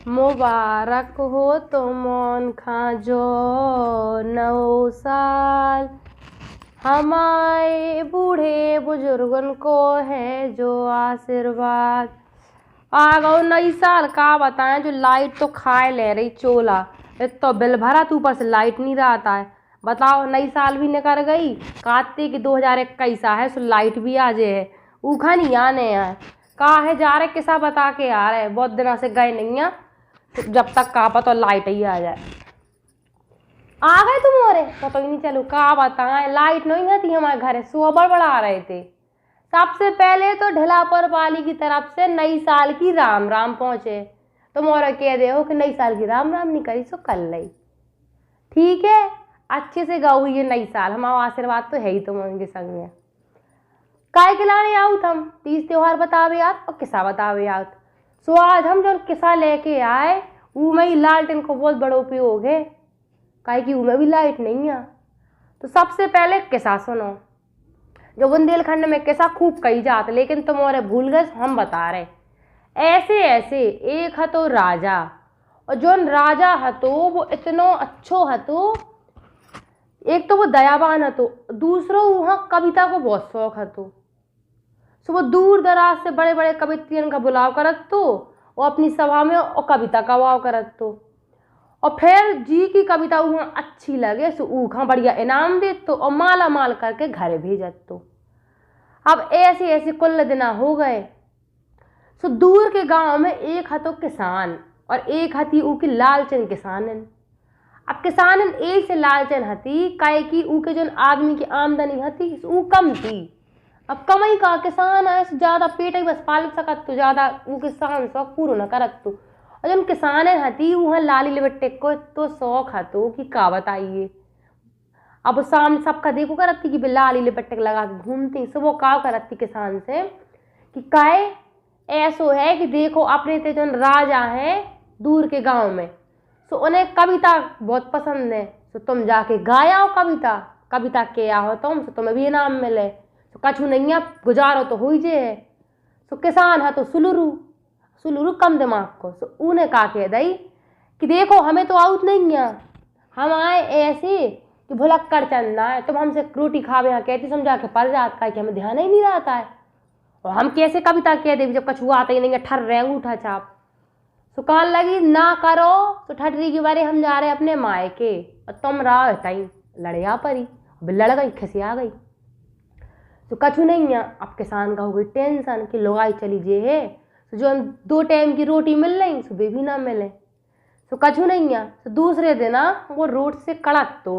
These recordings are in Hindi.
मुबारक हो तुमन खाजो 9 साल। हमारे बूढ़े बुजुर्गन को है जो आशीर्वाद। आ गो 9 साल का बताएं जो लाइट तो खाए ले रही चोला। एक तो बिल भरा तू ऊपर से लाइट नहीं रहता है। बताओ 9 साल भी निकल गई। कार्तिक 2021 है सो लाइट भी आ जे है। ऊखा नहीं आने है का है जा रहे किसा बता के आ रहे बहुत दिनों से गए नहीं है। जब तक का पता लाइट ही आ जाए। आ गए तुम और पता ही नहीं चलो का बताएं लाइट नहीं है थी हमारे घर सोबर बढ़ा रहे थे। सबसे पहले तो ढिलापर वाली की तरफ से 9 साल की राम राम पहुंचे। तुम और कह दे हो कि 9 साल की राम राम नहीं करी सो कल लाई। ठीक है अच्छे से गाओ ये 9 साल हमारा आशीर्वाद तो है ही तुम उनके संग में। काय खिलाने आओ तुम तीज त्योहार बतावे याद और किस्सा बतावे याद। सो आज हम जो किस्सा लेके आए वो में लालटेन को बहुत बड़ा उपयोग है काहे कि में भी लाइट नहीं है। तो सबसे पहले किस्सा सुनो जो बुंदेलखंड में किस्सा खूब कही जात लेकिन तुम और भूल गए हम बता रहे। ऐसे ऐसे एक हतो राजा और जो राजा हतो वो इतनो अच्छो हतो। एक तो वो दयावान हतो दूसरो वहाँ कविता को बहुत शौक हतो। सो वो दूर दराज से बड़े बड़े कवियन का बुलाव करत तो वो अपनी सभा में और कविता का वाव करत तो और फिर जी की कविता वहाँ अच्छी लगे सो ऊखा बढ़िया इनाम देत तो और माला माल करके घर भेजत तो। अब ऐसे ऐसे कुल दिना हो गए। सो दूर के गांव में एक हतो किसान और एक हती ऊ की लालचन किसानन। अब किसानन एक से लालचन हती काहे कि ऊ के जो आदमी की आमदनी हती ऊ कम थी। अब कमाई का किसान है ज्यादा पेट ही बस पाल सकत तो ज्यादा वो किसान शौक पूरा न करत तो। और जन किसान हती वहाँ लाली लिबट्टे को तो शौक हतो कि का बताइए। अब सामने सबका देखो करती कि लाली लिबट्टे लगा के घूमती सो वो का करती किसान से कि काहे ऐसो है कि देखो अपने ते जो राजा है दूर के गांव में सो उन्हें कविता बहुत पसंद है। तो तुम जाके गाया कविता कविता के आओ तुम तो तुम्हें भी इनाम मिले। तो कछु नहीं गुजारो तो हो ही जे है। सो किसान है तो सुलुरु सुलुरु कम दिमाग को सो ऊने का कह दई कि देखो हमें तो आउट नहीं है। हम आए ऐसे कि भुलक कर चलना है तुम हमसे रोटी खावे यहाँ कहती समझा के पड़ जात का कि हमें ध्यान ही नहीं रहता है। और हम कैसे कविता कह दे जब कछु आता ही नहीं है ठर रहे अंगूठा छाप। सो कान लगी ना करो तो ठटरी के बारे हम जा रहे अपने मायके और तुम रहा टाइम लड़िया परी लड़ गई खिसिया गई। तो कछु नहीं है। अब किसान का हो गई टेंशन कि लुगाई चली जे है तो जो 2 टाइम की रोटी मिल रही सुबह भी ना मिले। तो कछु नहीं है। तो दूसरे दिन वो रोड से कड़क तो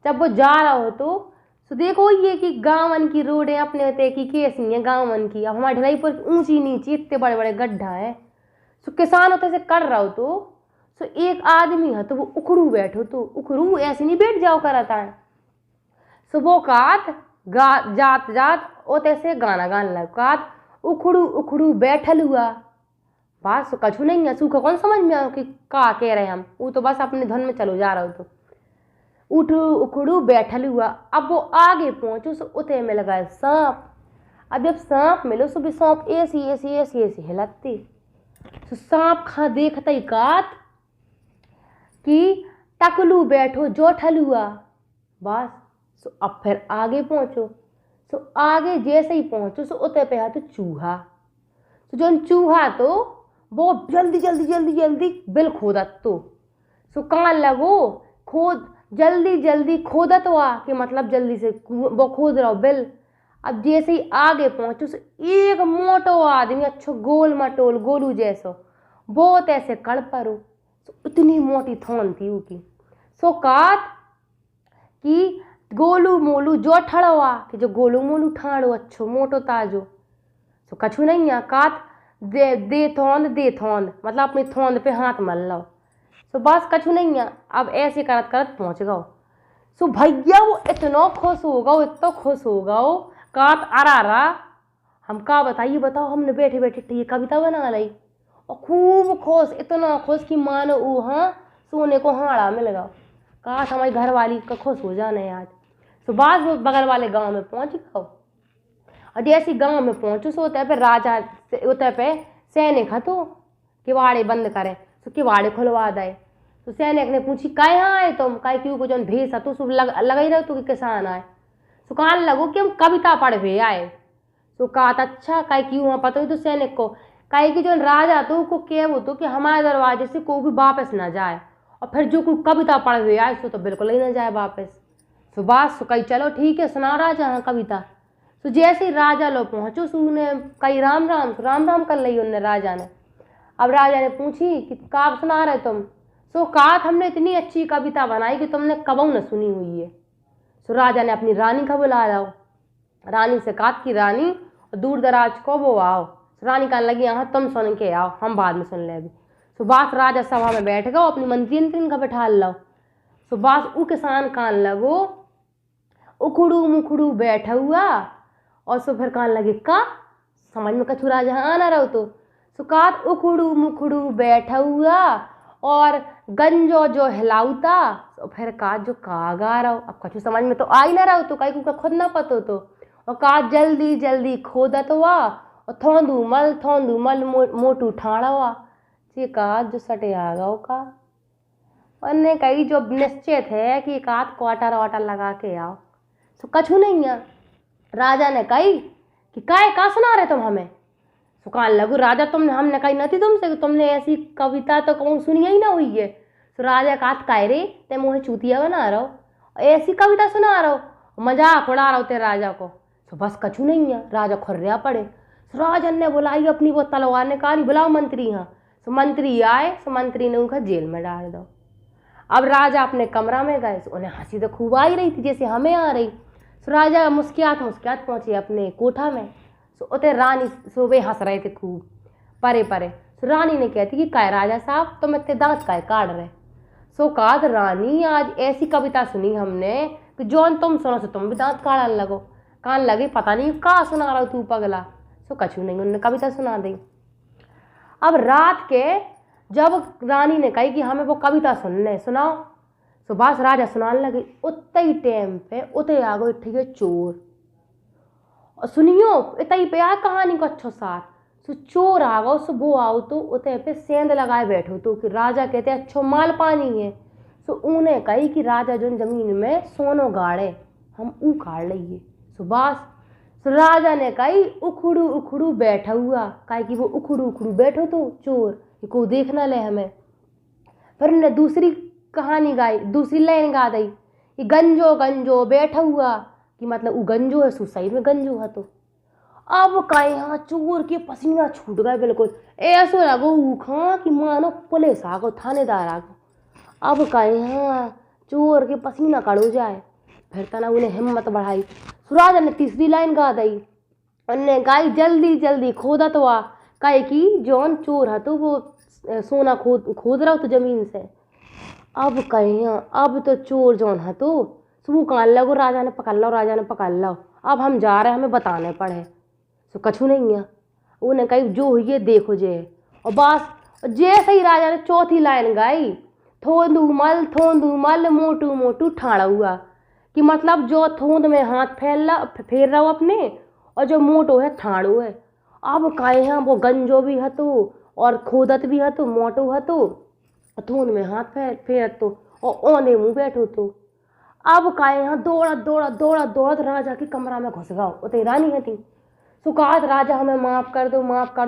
जब वो जा रहा हो तो देखो ये कि गांवन की रोड है अपने होते की कैसी है गांवन की। अब हमारे ढलाईपुर ऊंची नीची इतने बड़े बड़े गड्ढा है। तो किसान होते से कर रहा हो तो एक आदमी है तो वो उखड़ू बैठो तो उखड़ू ऐसे नहीं बैठ जाओ करता है। सो वो कात जात जात ओते से गाना गाने लग कात उखड़ू उखड़ू बैठल हुआ। बस कछु नहीं है सूखा कौन समझ में आओ कि का कह रहे हम वो तो बस अपने धुन में चलो जा रहा हो तो उठू उखड़ू बैठल हुआ। अब वो आगे पहुंचो सो उते में लगा सांप। अब जब सांप मिलो सो भी सांप ऐसी ऐसी ऐसी ऐसी हिलती तो सांप खा देखता ही कात कि टकलू बैठो जो ठलुआ। बस सो अब फिर आगे पहुंचो सो आगे जैसे ही पहुंचो सो उते पे है तो चूहा। तो जो चूहा तो वो जल्दी जल्दी जल्दी जल्दी बिल खोदत तो सो कान लगो खोद जल्दी जल्दी खोदत हुआ कि मतलब जल्दी से वो खोद रहा बिल। अब जैसे ही आगे पहुंचो सो एक मोटो आदमी अच्छो गोल मटोल गोलू जैसो बहुत ऐसे कड़ परो सो इतनी मोटी थोन थी उसकी। सो कात कि गोलू मोलू जो ठड़वा कि जो गोलू मोलू ठाड़ो अच्छो मोटो ताजो। सो कछु नहीं है कात दे थोंद मतलब अपनी थोंद पे हाथ मल लो। सो बस कछु नहीं है। अब ऐसे करत करत पहुंच गओ। सो भैया वो इतना खुश हो गओ इतना खुश हो गओ कात अरा हम का बताइए बताओ हमने बैठे बैठे ये कविता बना ली और खूब खुश इतना खुश कि मानो हाँ सोने को हाड़ा मिल गओ। काश हमारी घर वाली का खुश हो जाने आज। तो बाद वो बगल वाले गांव में पहुंच गओ और जैसे गांव में पहुंचो सो होता है पे राजा होता पे सैनिक हतो किवाड़े बंद करें तो किवाड़े खुलवा दे। तो सैनिक ने पूछी काहे यहाँ आए तुम, काहे क्यों को जौन भेस है तो सब लगा ही रहो तो कि किसान आए। तो कहने लगो कि हम कविता पढ़वे आए। तो कहा अच्छा काहे क्यों वहाँ पता ही तो सैनिक को, काहे कि जो राजा तो को क्या वो तो कि हमारे दरवाजे से कोई भी वापस ना जाए, और फिर जो कोई कविता पढ़वे आए तो बिल्कुल ही ना जाए वापस। तो बात कही चलो ठीक है सुना राजा हाँ कविता। तो जैसे ही राजा लो पहुँचो सो उन्हें कही राम राम, तो राम राम कर ली उनने राजा ने। अब राजा ने पूछी कि काब सुना रहे तुम। सो कहा हमने इतनी अच्छी कविता बनाई कि तुमने कबू न सुनी हुई है। सो राजा ने अपनी रानी का बुला लाओ, रानी से कहा कि रानी दूर दराज को वो आओ। रानी कहने लगी हाँ तुम सुन के आओ, हम बाद में सुन ले अभी। सो बास राजा सभा में बैठ गओ, अपनी मंत्री का बैठा लो। सो बास ऊ किसान कान लगो उखड़ू मुखड़ू बैठा हुआ, और सो फिर कहने लगे का समझ में कछु राजा आना रहो तो। सो कहा उखड़ू मुखड़ू बैठा हुआ और गंजो जो हिलाउता। तो फिर कहा जो कागा रहो, अब कछु समझ में तो आ ही ना रहो तो कहीं को खुद ना पतो तो। और कहा जल्दी जल्दी खोदत हुआ और थोंदू मल मोटू ठाड़ा हुआ। ये कहा जो सटे आ गओ का, उनने कही जो निश्चित है कि एक आध क्वार्टर वाटर लगा के आओ। तो कछु नहीं है। राजा ने कही कि काय का सुना रहे तुम हमें। तो कहने लगो राजा तुमने हमने कही नहीं थी तुमसे कि तुमने ऐसी कविता तो कहूँ सुनी ही ना हुई है। तो राजा कहा कह रे ते मुँह चूतिया बना रहो, ऐसी कविता सुना रहो, मजाक उड़ा रहो ते राजा को। तो बस कछु नहीं है, राजा खुर्रिया पड़े। तो राजन ने बुलाई अपनी वो तलवार निकाली, बुलाओ मंत्री यहाँ। तो मंत्री आए, तो मंत्री ने उनका जेल में डाल दो। अब राजा अपने कमरा में गए, तो उन्हें हंसी तो खूब आ ही रही थी जैसे हमें आ रही। तो राजा मुस्कियात पहुँचे अपने कोठा में। सो उते रानी सो वे हंस रहे थे खूब परे परे। सो रानी ने कहती कि काय राजा साहब तुम इतने दांत काय काट रहे। सो कहा रानी आज ऐसी कविता सुनी हमने कि जौन तुम सुनो सो तुम भी दांत काटने लगो। कान लगे पता नहीं का सुना रहा तू पगला। सो कछु नहीं, उन्होंने कविता सुना दी। अब रात के जब रानी ने कही कि हमें वो कविता सुनने सुनाओ, तो बस राजा सुनाने लगे। उतने ही टाइम पे उते आ गए ठीक है चोर, और सुनियो इतनी पे आ कहानी को अच्छो सार। सो चोर आ गो सो वो आओ तो उते पे सेंध लगाए बैठो तो कि राजा कहते अच्छो माल पानी है। सो उन्हें कही कि राजा जो जमीन में सोनो गाड़े हम ऊ काट लीजिए। सो बस सो राजा ने कही उखड़ू उखड़ू बैठा हुआ, कहे कि वो उखड़ू उखड़ू बैठो तो चोर को देखना ले हमें। फिर उन्हें दूसरी कहानी गाई, दूसरी लाइन गा दी कि गंजो गंजो बैठा हुआ, कि मतलब वो गंजो है सो सही में गंजो है। तो अब कहे यहाँ चोर के पसीना छूट गए बिल्कुल, ऐसो लगो उखा कि मानो पुलिस आ गो थानेदार आ गो। अब कहे यहाँ चोर के पसीना कड़ो जाए। फिर तना उन्हें हिम्मत बढ़ाई। राजा ने तीसरी लाइन गा दी, उन्हें गाई जल्दी जल्दी खोदा तो आ, कहे कि जौन चोर है तो वो सोना खोद रहा हो तो जमीन से। अब कहे अब तो चोर जौन है तो वो कान लगो राजा ने पकड़ लो, राजा ने पकड़ लो, अब हम जा रहे हैं हमें बताने पड़े। तो कछु नहीं है, उन्हें कही जो हुई है देखो जे। और बस जैसे ही राजा ने चौथी लाइन गाई थोंदू मल मोटू मोटू ठाड़ा हुआ, कि मतलब जो थोंद में हाथ फेर रहा हो अपने, और जो मोटो है ठाड़ो है। अब कहे हैं वो गंजो भी है तो और खोदत भी है तो मोटो है तो थोंद में हाथ फेरत तो और ओंधे मुँह बैठो तो। अब कहे यहाँ दौड़ा राजा के कमरा में घुस गओ, उते रानी है थी। सो कहा राजा हमें माफ़ कर दो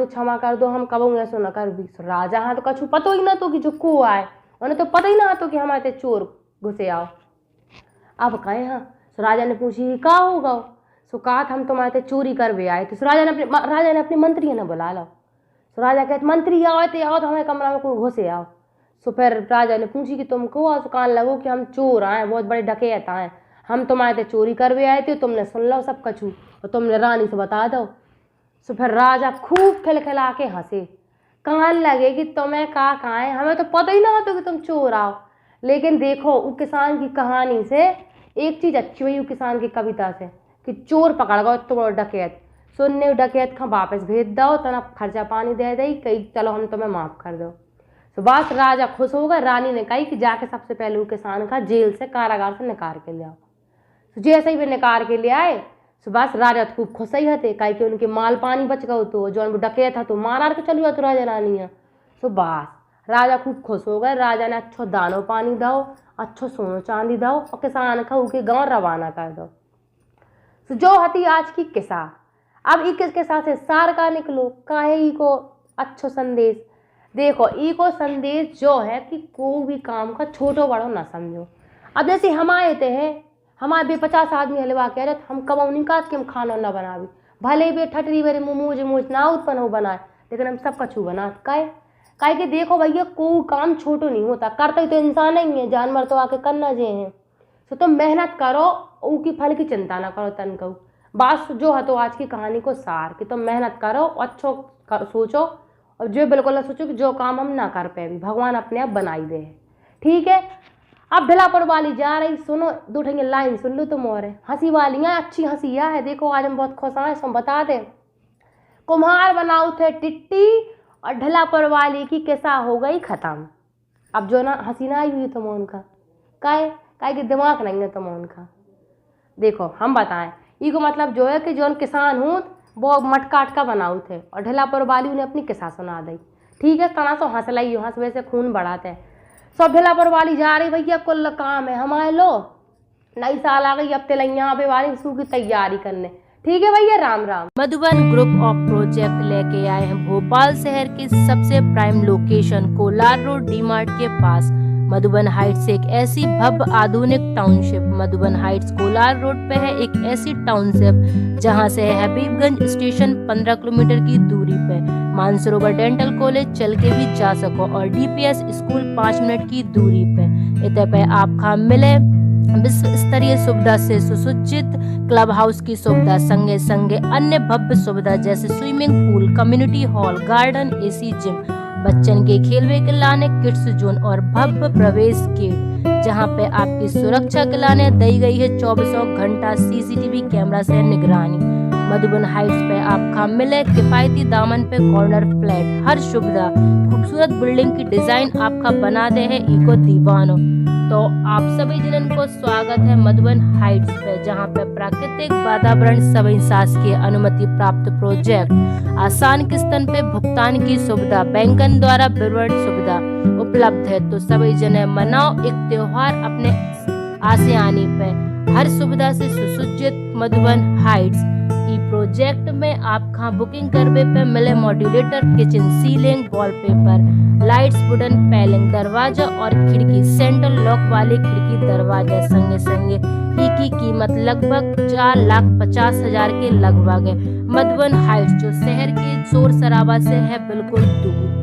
क्षमा कर दो, हम कबू ऐसो न कर भी। सो राजा हाँ तो कछु पतो ही ना तो कि जो को आए, उन्हें तो पता ही ना तो कि हमारे चोर घुसे आओ। अब कहे हाँ। सो राजा ने पूछी का होगा। सो कहा हम तुम्हारे चोरी करवे आए थे। सो राजा ने अपने मंत्री ने बुला लो। सो राजा कहते मंत्री आओ तो हमारे कमरा में कोई घुसे आओ। सो फिर राजा ने पूछी कि तुम को। सो कहने लगो कि हम चोर आए, बहुत बड़े डकैत आए, हम तुम्हारे चोरी करवे आए थे, तुमने सुन लो सब कछु और तुमने रानी से बता दो। सो फिर राजा खूब खिलखिला के हंसे, कहने लगे कि तुम्हें कहाँ है, हमें तो पता ही ना होता कि तुम चोर आओ। लेकिन देखो वो किसान की कहानी से एक चीज़ अच्छी हुई, वो किसान की कविता से कि चोर पकड़ गो तो डकैत, सुनने डकैत का वापस भेज दो, तना खर्चा पानी दे दी, कही चलो हम तुम्हें माफ़ कर दो। तो बस राजा खुश हो गए। रानी ने कही कि जाके सबसे पहले वो किसान का जेल से कारागार से निकाल के ले आओ। तो जैसे ही वे निकाल के ले आए तो बस राजा तो खूब खुश ही थे, कहीं कि उनके माल पानी बच गए तो जो डकैत था तो मार के चल गया तो राजा रानी है। तो बस राजा खूब खुश हो गए। राजा ने अच्छो दानो पानी दो, अच्छो सोनो चांदी दो और किसान को के गाँव रवाना कर दो। तो जो हती आज की किस्सा। अब ई किस्सा से सार का निकलो काहे ई को अच्छो संदेश। देखो ई को संदेश जो है कि कोई भी काम का छोटो बड़ो ना समझो। अब जैसे हमारे ते हैं, हमारे बे 50 आदमी हलवा कह रहे हम कमाऊनी का कि हम खाना ना बनावी, भले बे ठटरी बेरे मुझ ना उत्पन्न हो बनाए, लेकिन हम सब कछु बना काहे कि देखो भैया कोई काम छोटो नहीं होता, करते तो इंसान ही है, जानवर तो आके करना जे हैं। तो तुम मेहनत करो, उनकी फल की चिंता ना करो तन कहू। बात जो है तो आज की कहानी को सार कि तुम मेहनत करो, अच्छो सोचो और जो बिल्कुल ना सोचो कि जो काम हम ना कर पाए भगवान अपने आप बनाई दे। ठीक है, अब ढिलापुर वाली जा रही, सुनो दो ठेंगे लाइन सुन लो तुम और हंसी वाली है, अच्छी हंसिया है। देखो आज हम बहुत खुश हैं, हम बता दें। कुम्हार बनाओ थे टिट्टी और ढिलापुर वाली की किस्सा हो गई खत्म। अब जो ना हंसी ना आई हुई तुम उनका काहे कि दिमाग नहीं है तुम उनका। देखो हम बताएं ई को मतलब जो है कि जो किसान हूँ वो मट काट का बनाऊ थे और ढिलापुर वाली उन्हें अपनी किस्सा सुना दी। ठीक है, तना सो हंस लाई, हंस वैसे खून बढ़ाते सब। ढिलापुर वाली जा रही भैया कुल काम है हमारे लो, नई साल आ गई, अब तिलैया पे वाली सू की तैयारी करने। ठीक है भैया, Ram Ram. Madhuban group of project लेके आए हैं भोपाल शहर की सबसे prime location Kolar road D-Mart के पास मधुबन हाइट्स एक ऐसी भव्य आधुनिक township. Madhuban Heights Kolar road पे है एक ऐसी टाउनशिप जहां से हबीबगंज स्टेशन 15 किलोमीटर की दूरी पे, मानसरोवर डेंटल कॉलेज चल के भी जा सको और डीपीएस स्कूल 5 मिनट की दूरी पे। इतने पे आपका मिले विश्व स्तरीय सुविधा से सुसज्जित क्लब हाउस की सुविधा, संगे संगे अन्य भव्य सुविधा जैसे swimming pool, community hall, garden, AC gym, Bachchan के खेलवे के लाने, किड्स जोन और भव्य प्रवेश गेट जहां पे आपकी सुरक्षा के लाने दी गई है 24 घंटा सीसीटीवी कैमरा से निगरानी। मधुबन हाइट्स पे आपका मिले किफायती दामन पे कॉर्नर फ्लैट, हर सुविधा, खूबसूरत बिल्डिंग की डिजाइन आपका बना दे है इको दीवानो। तो आप सभी जनन को स्वागत है मधुबन हाइट्स पे, जहां पे प्राकृतिक वातावरण, सभी शासकीय अनुमति प्राप्त प्रोजेक्ट, आसान किस्तन पे भुगतान की सुविधा, बैंकन द्वारा विवरण सुविधा उपलब्ध है। तो सभी जने मनाओ एक त्योहार अपने आसियानी पे, हर सुविधा से सुसज्जित मधुबन हाइट्स। ई प्रोजेक्ट में आपका बुकिंग करवे पे मिले modular kitchen, ceiling, wallpaper, lights, wooden पैलिंग, दरवाजा और खिड़की, सेंट्रल लॉक वाली खिड़की दरवाजा, संगे संगे की कीमत लगभग 4,50,000 के लगभग है। मधुबन हाइट्स जो शहर के शोर शराबा से है बिल्कुल दूर।